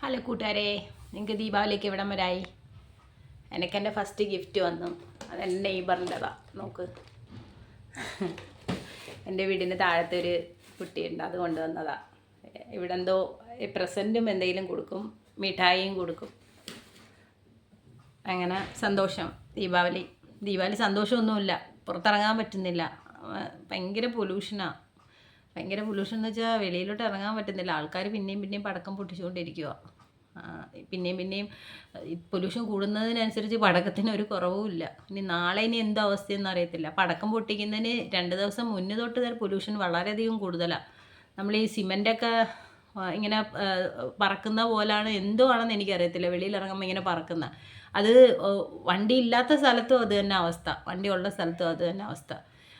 Hello കൂട്ടുകാരെ, നിങ്ങൾക്ക് ദീപാവലിക്ക് എവിടം വരായി? എനിക്കെൻ്റെ ഫസ്റ്റ് ഗിഫ്റ്റ് വന്നു. അതെൻ്റെ നെയ്ബറിൻ്റെതാ. നോക്ക്, എൻ്റെ വീടിൻ്റെ താഴത്തെ ഒരു കുട്ടിയുണ്ട്, അത് കൊണ്ടുവന്നതാ. ഇവിടെ എന്തോ പ്രസൻറ്റും എന്തെങ്കിലും കൊടുക്കും, മിഠായിയും കൊടുക്കും. അങ്ങനെ സന്തോഷം. ദീപാവലി സന്തോഷമൊന്നുമില്ല, പുറത്തിറങ്ങാൻ പറ്റുന്നില്ല. ഭയങ്കര പൊല്യൂഷനാണ്. ഭയങ്കര പൊല്യൂഷൻ എന്ന് വെച്ചാൽ വെളിയിലോട്ട് ഇറങ്ങാൻ പറ്റുന്നില്ല. ആൾക്കാർ പിന്നെയും പടക്കം പൊട്ടിച്ചുകൊണ്ടിരിക്കുക. പിന്നെയും പൊല്യൂഷൻ കൂടുന്നതിനനുസരിച്ച് പടക്കത്തിന് ഒരു കുറവുമില്ല. നാളെ എന്താ അവസ്ഥയെന്ന് അറിയത്തില്ല. പടക്കം പൊട്ടിക്കുന്നതിന് 2 ദിവസം മുന്നേ തൊട്ട് പൊല്യൂഷൻ വളരെയധികം കൂടുതലാണ്. നമ്മൾ ഈ സിമൻ്റൊക്കെ ഇങ്ങനെ പറക്കുന്ന പോലാണ്, എന്തോ ആണെന്ന് എനിക്കറിയത്തില്ല. വെളിയിലിറങ്ങുമ്പോൾ ഇങ്ങനെ പറക്കുന്ന അത് വണ്ടി ഇല്ലാത്ത സ്ഥലത്തും അത് തന്നെ അവസ്ഥ, വണ്ടി ഉള്ള സ്ഥലത്തും അത് തന്നെ അവസ്ഥ.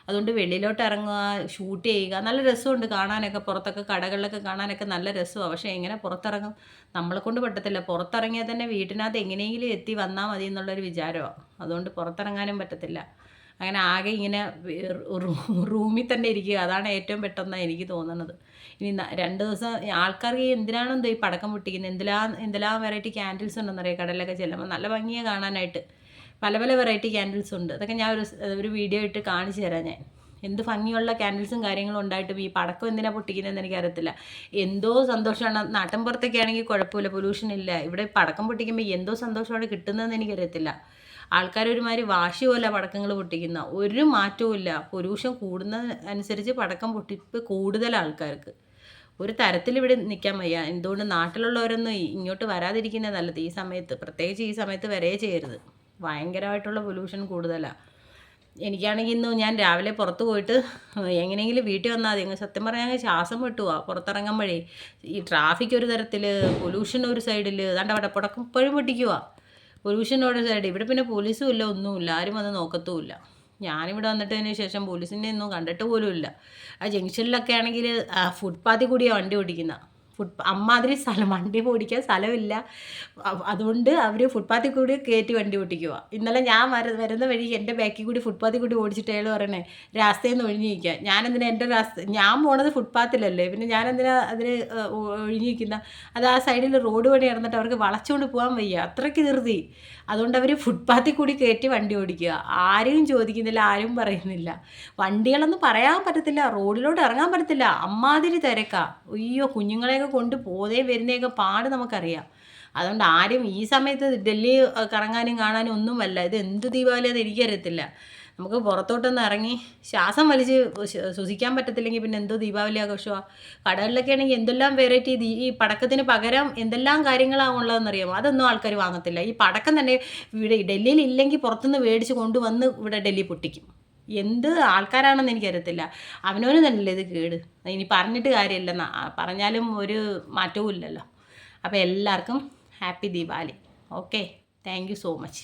അതുകൊണ്ട് വെളിയിലോട്ട് ഇറങ്ങുക, ഷൂട്ട് ചെയ്യുക, നല്ല രസമുണ്ട് കാണാനൊക്കെ. പുറത്തൊക്കെ കടകളിലൊക്കെ കാണാനൊക്കെ നല്ല രസമാണ്. പക്ഷേ എങ്ങനെ പുറത്തിറങ്ങും? നമ്മളെ കൊണ്ട് പറ്റത്തില്ല. പുറത്തിറങ്ങിയാൽ തന്നെ വീട്ടിനകത്ത് എങ്ങനെയെങ്കിലും എത്തി വന്നാൽ മതി എന്നുള്ളൊരു വിചാരമാണ്. അതുകൊണ്ട് പുറത്തിറങ്ങാനും പറ്റത്തില്ല. അങ്ങനെ ആകെ ഇങ്ങനെ റൂമിൽ തന്നെ ഇരിക്കുക, അതാണ് ഏറ്റവും പെട്ടെന്നാണ് എനിക്ക് തോന്നുന്നത്. ഇനി 2 ദിവസം ആൾക്കാർക്ക് എന്തിനാണെന്തോ ഈ പടക്കം പൊട്ടിക്കുന്നത്, എന്തെല്ലാം വെറൈറ്റി ക്യാൻഡിൽസ് ഉണ്ടെന്നറിയാം. കടലിലൊക്കെ ചെല്ലുമ്പോൾ നല്ല ഭംഗിയാണ് കാണാനായിട്ട്. പല വെറൈറ്റി ക്യാൻഡിൽസ് ഉണ്ട്. അതൊക്കെ ഞാൻ ഒരു വീഡിയോ ഇട്ട് കാണിച്ചു തരാം. ഞാൻ എന്ത് ഭംഗിയുള്ള ക്യാൻഡിൽസും കാര്യങ്ങളും ഉണ്ടായിട്ടും ഈ പടക്കം എന്തിനാണ് പൊട്ടിക്കുന്നതെന്ന് എനിക്കറിയത്തില്ല. എന്തോ സന്തോഷമാണ്. നാട്ടിൻപുറത്തൊക്കെ ആണെങ്കിൽ കുഴപ്പമില്ല, പൊല്യൂഷൻ ഇല്ല. ഇവിടെ പടക്കം പൊട്ടിക്കുമ്പോൾ എന്തോ സന്തോഷമാണ് കിട്ടുന്നതെന്ന് എനിക്കറിയത്തില്ല. ആൾക്കാരൊരുമാതിരി വാശി പോലെ പടക്കങ്ങൾ പൊട്ടിക്കുന്ന ഒരു മാറ്റവും ഇല്ല. പൊല്യൂഷൻ കൂടുന്നതനുസരിച്ച് പടക്കം പൊട്ടിപ്പ് കൂടുതൽ ആൾക്കാർക്ക്. ഒരു തരത്തിൽ ഇവിടെ നിൽക്കാൻ വയ്യ. എന്തുകൊണ്ട് നാട്ടിലുള്ളവരൊന്നും ഇങ്ങോട്ട് വരാതിരിക്കുന്നത് നല്ലത്. ഈ സമയത്ത്, പ്രത്യേകിച്ച് ഈ സമയത്ത് വരേ ചെയ്യരുത്. ഭയങ്കരമായിട്ടുള്ള പൊല്യൂഷൻ കൂടുതലാണ്. എനിക്കാണെങ്കിൽ ഇന്ന് ഞാൻ രാവിലെ പുറത്ത് പോയിട്ട് എങ്ങനെയെങ്കിലും വീട്ടിൽ വന്നാൽ മതി. സത്യം പറഞ്ഞാൽ ശ്വാസം വിട്ടുവാ പുറത്തിറങ്ങുമ്പോഴേ. ഈ ട്രാഫിക് ഒരു തരത്തിൽ, പൊല്യൂഷൻ ഒരു സൈഡിൽ, അതാണ്ട് അവിടെ പടക്കം ഇപ്പോഴും പൊട്ടിക്കുക. പൊല്യൂഷൻ ഒരു സൈഡ്. ഇവിടെ പിന്നെ പോലീസും ഇല്ല, ഒന്നുമില്ല, ആരും വന്ന് നോക്കത്തുമില്ല. ഞാനിവിടെ വന്നിട്ടതിന് ശേഷം പോലീസിൻ്റെ ഒന്നും കണ്ടിട്ട് പോലും ഇല്ല. ആ ജംഗ്ഷനിലൊക്കെ ആണെങ്കിൽ ഫുട്പാത്തിൽ കൂടിയാണ് വണ്ടി ഓടിക്കുന്നത്. അമ്മാതിരി സ്ഥലം, വണ്ടി ഓടിക്കാൻ സ്ഥലമില്ല. അതുകൊണ്ട് അവർ ഫുട്പാത്തിൽ കൂടി കയറ്റി വണ്ടി ഓടിക്കുക. ഇന്നലെ ഞാൻ വരുന്ന വഴി എൻ്റെ ബാക്കിൽ കൂടി ഫുട്പാത്തിൽ കൂടി ഓടിച്ചിട്ട് അയാൾ പറയണേ രാസ്തയിൽ നിന്ന് ഒഴിഞ്ഞിരിക്കുക. ഞാനെന്തിനാ എൻ്റെ ഞാൻ പോണത് ഫുട്പാത്തിലല്ലേ, പിന്നെ ഞാനെന്തിനാ അതിന് ഒഴിഞ്ഞിരിക്കുന്ന? അത് ആ സൈഡിൽ റോഡ് പണി നടന്നിട്ട് അവർക്ക് വളച്ചുകൊണ്ട് പോകാൻ വയ്യ, അത്രയ്ക്ക് ധൃതി. അതുകൊണ്ട് അവർ ഫുട്പാത്തിൽ കൂടി കയറ്റി വണ്ടി ഓടിക്കുക. ആരും ചോദിക്കുന്നില്ല, ആരും പറയുന്നില്ല. വണ്ടികളൊന്നും പറയാൻ പറ്റത്തില്ല, റോഡിലോട്ട് ഇറങ്ങാൻ പറ്റത്തില്ല, അമ്മാതിരി തിരക്കാ. അയ്യോ, കുഞ്ഞുങ്ങളെയൊക്കെ കൊണ്ട് പോകുന്നേ വരുന്നതൊക്കെ പാട് നമുക്കറിയാം. അതുകൊണ്ട് ആരും ഈ സമയത്ത് ഡൽഹി കറങ്ങാനും കാണാനും ഒന്നുമല്ല. ഇത് എന്ത് ദീപാവലിയാണെന്ന് എനിക്കറിയത്തില്ല. നമുക്ക് പുറത്തോട്ടൊന്ന് ഇറങ്ങി ശ്വാസം വലിച്ച് ശ്വസിക്കാൻ പറ്റത്തില്ലെങ്കിൽ പിന്നെ എന്തോ ദീപാവലി ആഘോഷമാണ്. കടകളിലൊക്കെ ആണെങ്കിൽ എന്തെല്ലാം വെറൈറ്റി, ഈ പടക്കത്തിന് പകരം എന്തെല്ലാം കാര്യങ്ങളാണ് ഉള്ളതെന്നറിയാമോ? അതൊന്നും ആൾക്കാർ വാങ്ങത്തില്ല. ഈ പടക്കം തന്നെ ഇവിടെ ഡൽഹിയിൽ ഇല്ലെങ്കിൽ പുറത്തുനിന്ന് മേടിച്ച് കൊണ്ടുവന്ന് ഇവിടെ ഡൽഹി പൊട്ടിക്കും. എന്ത് ആൾക്കാരാണെന്ന് എനിക്കറിയത്തില്ല. അവനവന് തന്നെയല്ലേ ഇത് കേട്. ഇനി പറഞ്ഞിട്ട് കാര്യമില്ല, പറഞ്ഞാലും ഒരു മാറ്റവും ഇല്ലല്ലോ. അപ്പോൾ എല്ലാവർക്കും happy Deepavali. Okay, thank you so much.